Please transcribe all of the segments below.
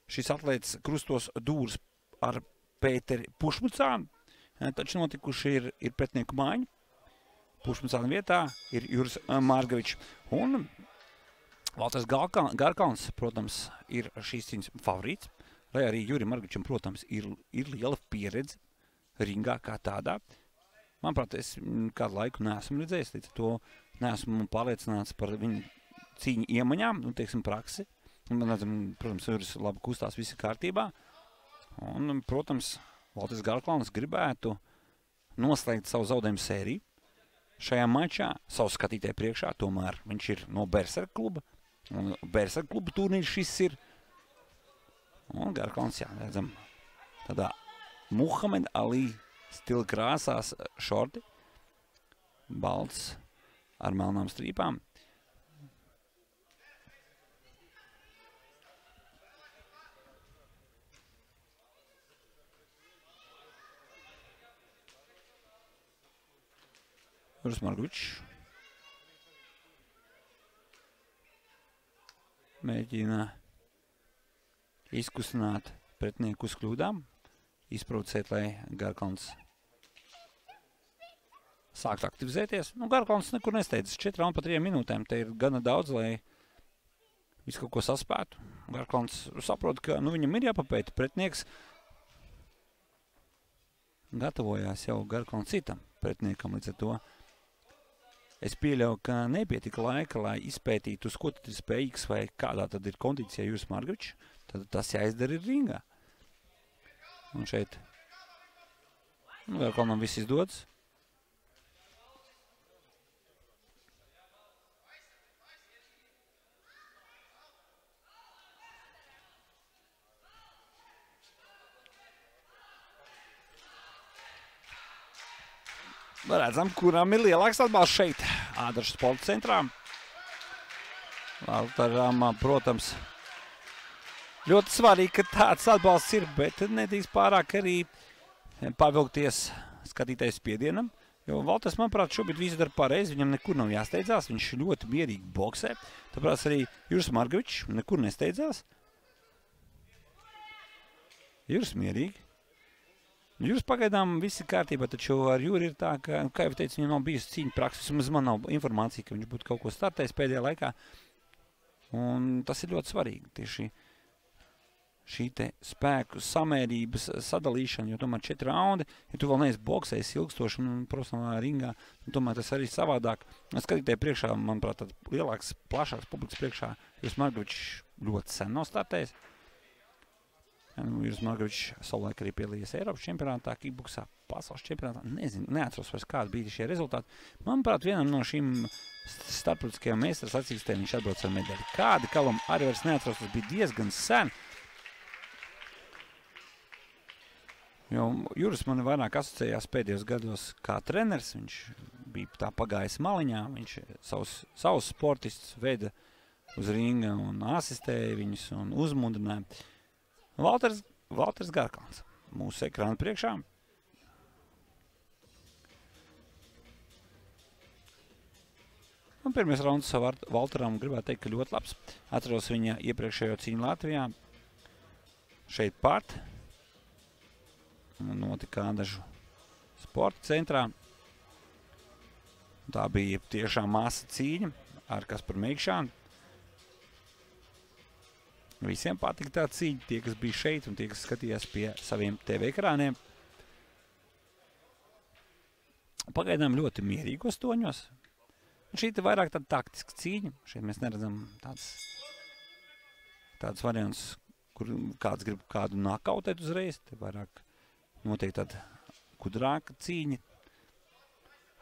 šis atlēts krustos dūrs ar Pēteri Pušmucānu, taču notikuši ir pretinieku mājiņa. Pušmucāna vietā ir Juris Margavičs un Valters Garkalns, protams, ir šīs cīņas favorīts, lai arī Jurim Margavičam, protams, ir liela pieredze ringā kā tādā. Manuprāt, es kādu laiku neesmu redzējis, līdz to neesmu pārliecināts par viņu cīņu iemaņām, teiksim, praksi. Protams, Juris labi kustās, viss ir kārtībā. Un, protams, Valters Garkalns gribētu noslēgt savu zaudējumu sēriju. Šajā mačā savu skatītāju priekšā, tomēr viņš ir no Berserk kluba. Un Berserk kluba turnīrs šis ir. Un Garkalns, jā, redzam, tādā Muhamed Ali stila krāsās šorti, balts ar melnām strīpām. Juris Margavičs mēģina izkustināt pretinieku uz kļūdām, izprovocēt, lai Garkalns sākt aktivizēties. Garkalns nekur nesteidzas 4 raundu pa 3 minūtēm. Te ir gana daudz, lai visu kaut ko saspētu. Garkalns saprot, ka viņam ir jāpapēta pretinieks. Gatavojās jau Garkalns citam pretiniekam, līdz ar to. Es pieļauju, ka nepietika laika, lai izpētītu, uz ko tad ir spējīgs vai kādā tad ir kondīcijā Juris Margavičs. Tad tas jāizdara ir ringā. Un šeit Garkalnam viss izdodas. Redzam, kurām ir lielāks atbalsts šeit, Ādažu sporta centrā. Valteram, protams, ļoti svarīgi, ka tāds atbalsts ir, bet nedrīkst pārāk arī pavilkties skatītāju spiedienam, jo Valters, manuprāt, šobrīd visu dara pareizi, viņam nekur nav jāsteidzās, viņš ļoti mierīgi boksē, tāpēc arī Juris Margavičs nekur nesteidzās. Juris mierīgi. Juris pagaidām viss ir kārtībā, taču ar Juri ir tā, ka, kā jau teicu, viņam nav bijusi cīņa prakses, vismaz man nav informācija, ka viņš būtu kaut ko startējis pēdējā laikā, un tas ir ļoti svarīgi, tieši šī te spēku samērības sadalīšana, jo tomēr 4 raundi, ja tu vēl neesi boksējis ilgstoši un profesionālā ringā, tomēr tas arī savādāk. Skatītāji priekšā, manuprāt, tad lielāks, plašāks publikas priekšā, Juris Margavičs ļoti sen nav startējis. Juris Margavičs savulaik arī piedalījies Eiropas čempionātā, kickboksā, pasaules čempionātā. Nezinu, neatceros vairs, kādi bija šie rezultāti. Manuprāt, vienam no šīm starptautiskajām meistara sacīkstēm viņš atbrauc ar medaļu. Kādi kalumi arī vairs neatceros, tas bija diezgan sen. Jo Juris man vairāk asociējās pēdējos gados kā treneris. Viņš bija tā pagājis maliņā, viņš savus sportistus veda uz ringa un asistēja viņus un uzmundrināja. Valters Garkalns mūsu ekrāna priekšā. Un pirmais rauns Valteram gribētu teikt, ka ļoti labs. Atceros viņa iepriekšējo cīņu Latvijā. Šeit part. Notika Ādažu sporta centrā. Tā bija tiešām masa cīņa ar Kasparu Meikšānu. Visiem patika tā cīņa, tie, kas bija šeit un tie, kas skatījās pie saviem TV ekrāniem. Pagaidām ļoti mierīgos toņos. Un šī te vairāk tāda taktiska cīņa. Šeit mēs neredzam tāds variants, kur kāds grib kādu nakautēt uzreiz. Te vairāk noteikti tāda kudrāka cīņa.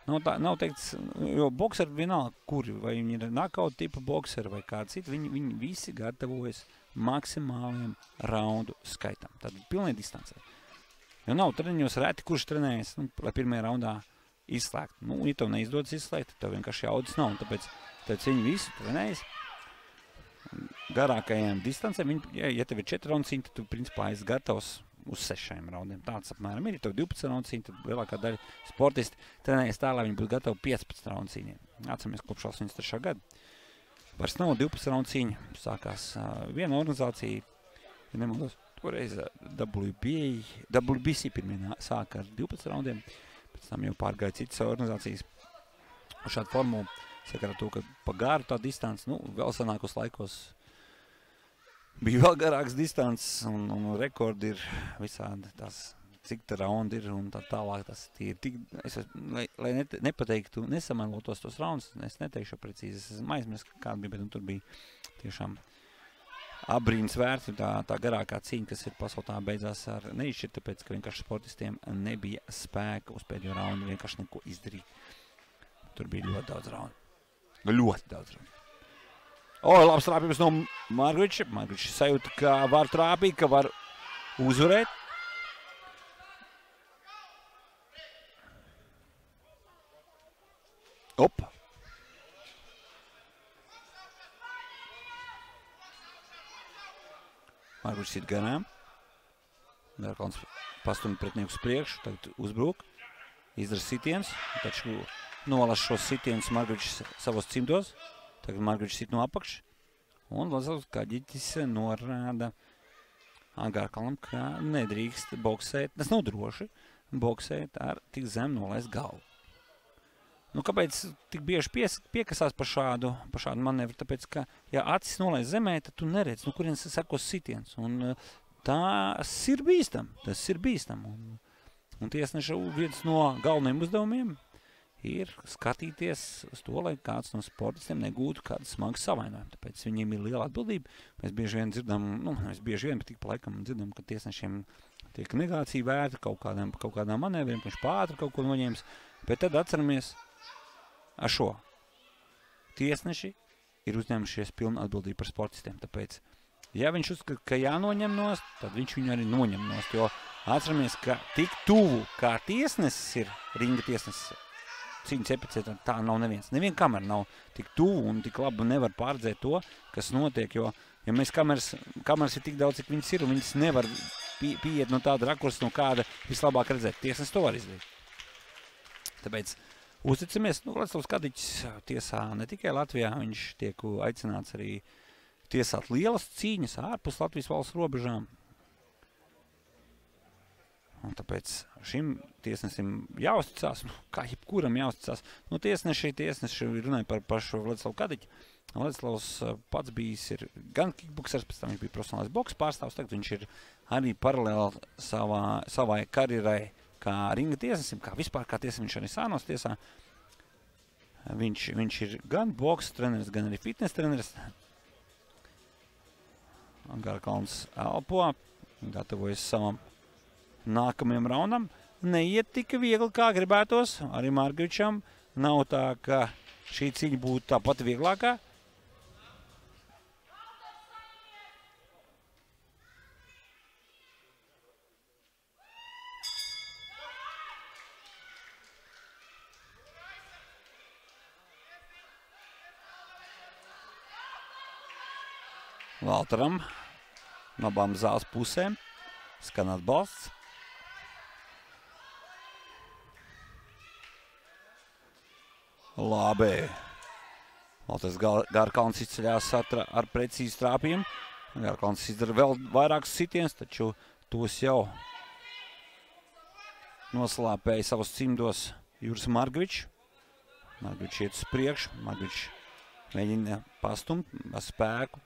Nav teikts, jo bokseri vienalga, kuri, vai viņi ir nakauta tipa bokseri vai kāds citi, viņi visi gatavojas maksimāliem raundu skaitam. Tad pilnīgi distancē. Jo nav treniņos reti, kurš trenējas, lai pirmajā raundā izslēgt. Ja tev neizdodas izslēgt, tev vienkārši jaudas nav. Tāpēc viņi visu trenējas garākajām distancēm. Ja tev ir 4 raundu cīņa, tad tu principā esi gatavs uz 6 raundiem. Tāds apmēram ir. Ja tev 12 raundu cīņa, tad lielākā daļa sportisti trenējas tā, lai viņi būtu gatavi 15 raundu cīņiem. Atceramies kopš 83. gada. Vairs nav 12 raundu cīņa. Sākās viena organizācija ja nemaldos. Toreiz WBC pirmie sāka ar 12 raundiem, pēc tam jau pārgāja citas organizācijas uz šādu formulu, sakarā to, ka pa garu tā distance, vēl sanākos laikos bija vēl garāks distance, un rekordi ir visādi tās, cik tā raundi ir, un tā tālāk tas ir tik, lai nepateiktu, nesamēlotos tos raundus, es neteikšu precīzi, es esmu aizmirst, kāda bija, bet tur bija tiešām abrīns vērts, tā garākā cīņa, kas ir pasaulē beidzās ar neizšķirt, tāpēc, ka vienkārši sportistiem nebija spēka uz pēdējo raundu vienkārši neko izdarīt. Tur bija ļoti daudz raundu. Ļoti daudz raundu. Labs trāpījums no Margoviča. Margovičs sajūta, ka var trāpīt, ka var uzvarēt. Opa! Margovičs ir garām. Garkalns pastumj pretinieku uz priekšu, tagad uzbruk. Izdara sitiens, taču nolas šos sitienus Margovičs savos cimdos. Tagad Margovičs sit no apakš. Un Vladislavs Kaģitis norāda Garkalnam, ka nedrīkst boksēt, tas nav droši, boksēt ar tik zem nolaist galvu. Kāpēc tik bieži piekasās par šādu manevru? Tāpēc, ka, ja acis nolaist zemē, tad tu neredz, kurienes sekos sitiens. Un tas ir bīstam. Un tiesneša viens no galvenajiem uzdevumiem ir skatīties uz to, lai kāds no sportistiem negūtu kādu smagu savainojumu. Tāpēc viņiem ir liela atbildība. Mēs bieži vien dzirdam, bet tik pa laikam dzirdam, ka tiesnešiem tiek negācija vērta kaut kādām manevriem, ka viņš pātri kaut ko noņēmis. Bet tad atceramies ar šo. Tiesneši ir uzņēmušies pilnu atbildību par sportistiem. Tāpēc, ja viņš uzskata, ka jānoņem nost, tad viņš viņu arī noņem nost. Jo atceramies, ka tik tuvu kā tiesnesis ir ringa tiesnesis, cīņas epicētā, tā nav neviens. Nevien kamera nav tik tuvu un tik labi nevar pārredzēt to, kas notiek, jo, ja mēs kameras ir tik daudz, cik viņas ir, un viņas nevar pieiet no tāda rakursa, no kāda vislabāk redzēt. Tiesnesis to var izdarīt. Tāpēc uzticamies, Vladislavs Kaģitis tiesā ne tikai Latvijā, viņš tiek aicināts arī tiesāt lielas cīņas ārpus Latvijas valsts robežām. Un tāpēc šim tiesnesim jāuzticās, kā jebkuram jāuzticās. Tiesneši runāja par pašu Vladislavu Kaģiķi. Vladislavs pats bijis ir gan kickboksers, pēc tam viņš bija profesionālais boks pārstāvs, tagad viņš ir arī paralēli savai karjerai kā ringa tiesnesim, kā vispār kā tiesnesim, viņš arī Sānos tiesā. Viņš ir gan boks treneris, gan arī fitness treneris. Garkalns elpo, gatavojas savam nākamajam raundam. Neiet tik viegli, kā gribētos. Arī Margovičam nav tā, ka šī cīņa būtu tāpat vieglākā. Valteram no abām zāles pusēm skan atbalsts. Labi. Valters Garkalns izceļās ar precīzu trāpījumu. Garkalns izdara vēl vairākus sitienus, taču tos jau noslāpēja savos cimdos Juris Margovičs. Margovičs iet uz priekšu. Margovičs mēģina pastumt ar spēku.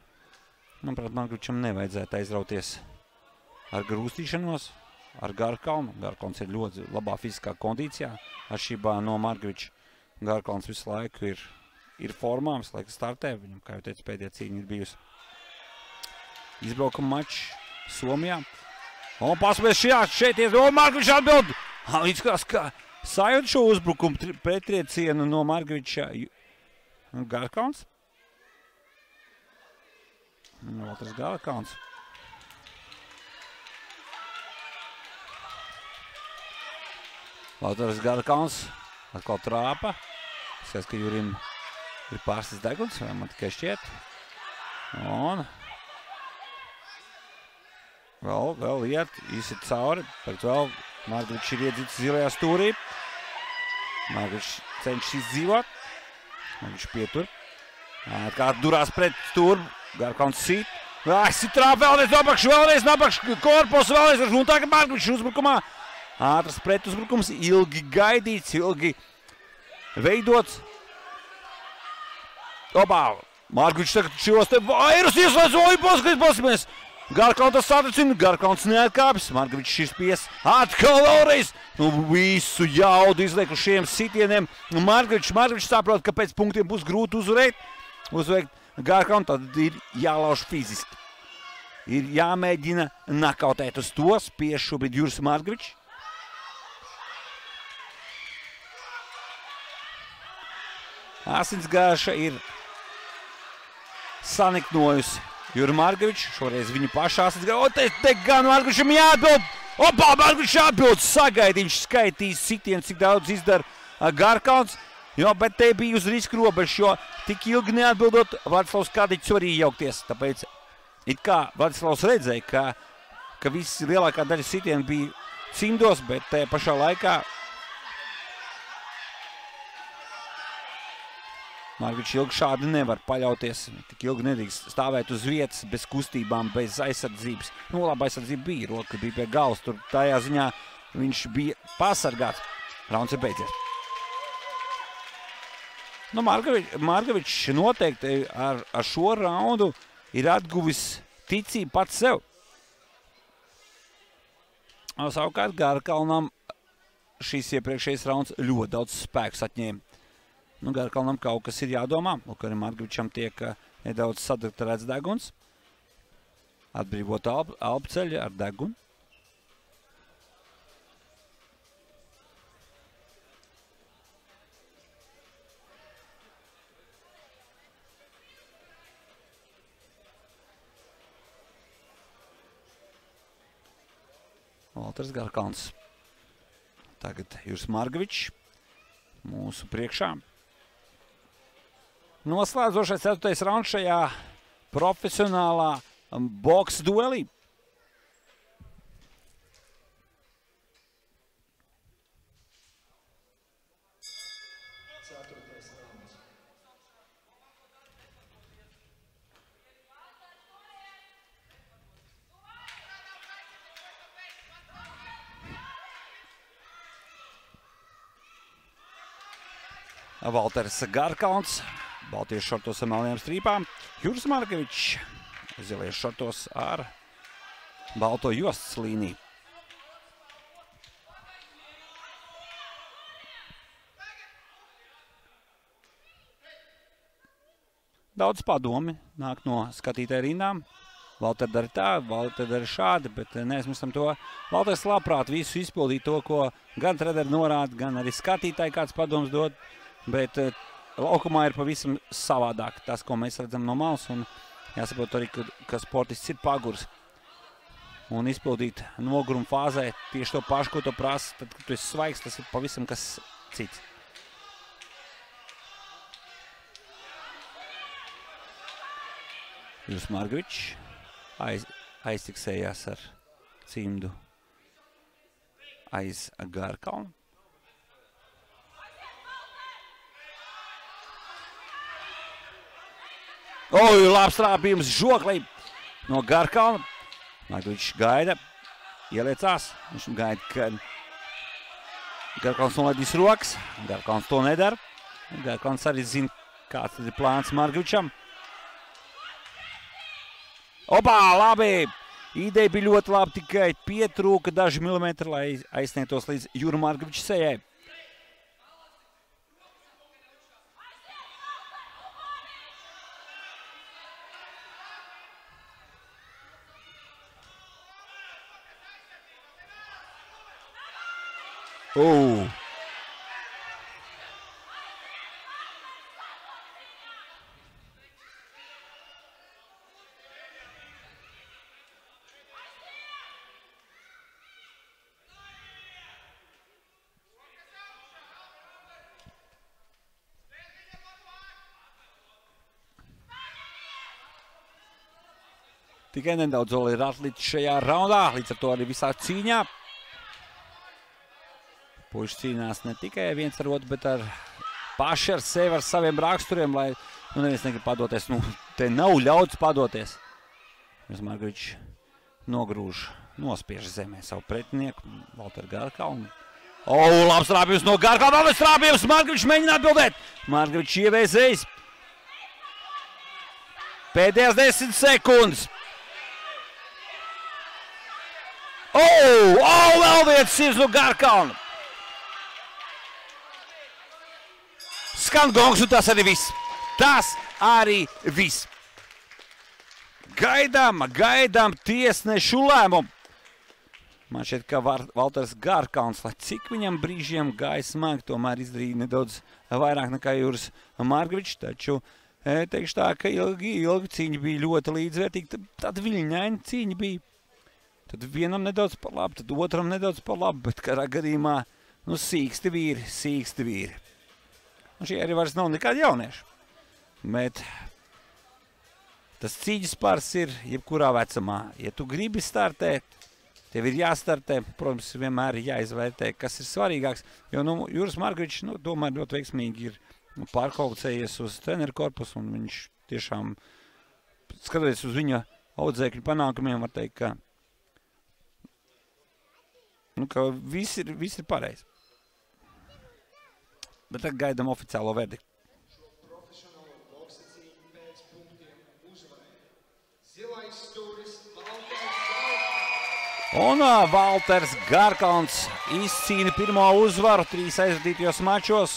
Manuprāt, Margovičam nevajadzētu aizrauties ar grūstīšanos, ar Garkalnu. Garkalns ir ļoti labā fiziskā kondīcijā. Atšķirībā no Margoviča Garkalns visu laiku ir formā, visu laiku startē. Viņam, kā jau teicu, pēdējā cīņa ir bijusi izbraukuma mačs Somijā. Un pasmēs šeit ies, un Margovičs atbild. Izskatās, kā sajūt šo uzbrukumu pretriecienu no Margoviča Garkalns. Valters Garkalns. Valters Garkalns atkal trāpa. Skats, ka Jurim ir pārstas deguns, vai man tikai šķiet. Un vēl iet, izsit cauri. Tagad vēl Margovičs ir iedzīts zilajā stūrī. Margovičs cenšas izdzīvot. Margovičs pietur. Kā durās pret stūru. Garkalns sit. Sitrā vēlreiz apakš, korpus vēlreiz, un tagad Markovičs uzbrukumā. Ātras pretuzbrukums, ilgi gaidīts, ilgi veidots. Markovičs tagad šos te vairus ieslēdz, posimies. Garkalns satricina, Garkalns neatkāpjas, Markovičs šis pies. Atkal vēlreiz. Visu jaudu izliek uz šiem sitieniem. Markovičs saprot, ka pēc punktiem būs grūti uzveikt Garkalnu, tad ir jālauž fiziski. Ir jāmēģina nakautēt uz to, spiež šobrīd Juris Markovičs. Asinsgāša ir saniknojusi Juri Markovičs, šoreiz viņu pašā asinsgāša. Te gan Markovičam jāatbild. Markovičs atbild, sagaidīja, viņš skaitīs sitienu, cik daudz izdara Garkalns. Jo, bet te bija uz risku robežu, jo tik ilgi neatbildot, Vladislavs Kadiķis var iejaukties. Tāpēc it kā Vladislavs redzēja, ka visi lielākā daļa sitienu bija cimdos, bet te pašā laikā Markovičs ilgi šādi nevar paļauties. Tik ilgi nedrīkst stāvēt uz vietas, bez kustībām, bez aizsardzības. Labi, aizsardzība bija, roka bija pie galvas, tur tajā ziņā viņš bija pasargāts. Rauns ir beidzies. Markovičs noteikti ar šo raundu ir atguvis ticību pats sev. Savukārt Garkalnam šīs iepriekšējais rauns ļoti daudz spēkus atņēma. Garkalnam kaut kas ir jādomā, lūk, arī Markovičam tiek nedaudz sadrukterēts deguns. Atbrīvot alpceļi ar degunu. Valters Garkalns. Tagad Juris Markovičs mūsu priekšā. Noslēdzošais 4. rauns šajā profesionālā boksa duelī. Valters Garkalns. Baltiešu šortos ar melniem strīpām. Juris Markovičs. Ziliešu šortos ar balto jostas līniju. Daudz padomi nāk no skatītāju rindām. Valter dara tā, Valter dara šādi, bet neaizmirstam to. Valters labprāt visu izpildīt to, ko gan treneri norāda, gan arī skatītāji kāds padoms dod, bet laukumā ir pavisam savādāk tas, ko mēs redzam no malas, un jāsaprot arī, ka sportists ir pagurs. Un izpildīt noguruma fāzē tieši to pašu, ko tu prasa, tad, kad tu esi svaigs, tas ir pavisam kas cits. Juris Markovičs aiztiksējās ar cimdu aiz Garkalnu. Labs trāpījums žoklī no Garkalna. Markovičs gaida, ieliecās. Viņš gaida, ka Garkalns nolaidīs rokas. Garkalns to nedara. Garkalns arī zina, kāds ir plāns Markovičam. Labi! Ideja bija ļoti labi, tikai pietrūka daži milimetri, lai aizsniegtos līdz Jura Markoviča sejai. Tikai nedaudz vēl ir atlicis šajā raundā, līdz ar to arī visā cīņā. Puiši cīnās ne tikai viens ar otru, bet ar paši ar sevi, ar saviem raksturiem, lai neviens negrib padoties. Te nav ļauts padoties. Juris Margevičs nogrūž, nospiež zemē savu pretinieku, Valteru Garkalnu. Labs trāpījums no Garkalna, labs trāpījums, Margevičs mēģina atbildēt. Margevičs ievēzējis. Pēdējās 10 sekundes. Vēl viens sirds no Garkalna. Skan gongs, un tas arī viss. Tas arī viss. Gaidām tiesnešu lēmumu. Man šķiet, ka Valters Garkalns, lai cik viņam brīžiem gāja smagi, tomēr izdarīja nedaudz vairāk nekā Juris Margevičs, taču teikšu tā, ka ilgi cīņa bija ļoti līdzvērtīga, tad viļņaina cīņa bija. Tad vienam nedaudz par labi, tad otram nedaudz par labi, bet karā gadījumā, sīksti vīri. Un šie arī vairs nav nekādi jaunieši. Bet tas cīņas pars ir jebkurā vecumā. Ja tu gribi startēt, tev ir jāstartē, protams, vienmēr ir jāizvērtē, kas ir svarīgāks, jo Juris Margevičs tomēr ļoti veiksmīgi ir pārkvalificējies uz treneru korpusu, un viņš tiešām, skatoties uz viņa audzēkļu panākumiem, var teikt, ka viss ir pareizi. Bet tagad gaidām oficiālo verdiktu. Un Valters Garkalns izcīna pirmo uzvaru 3 aizvadītajos mačos.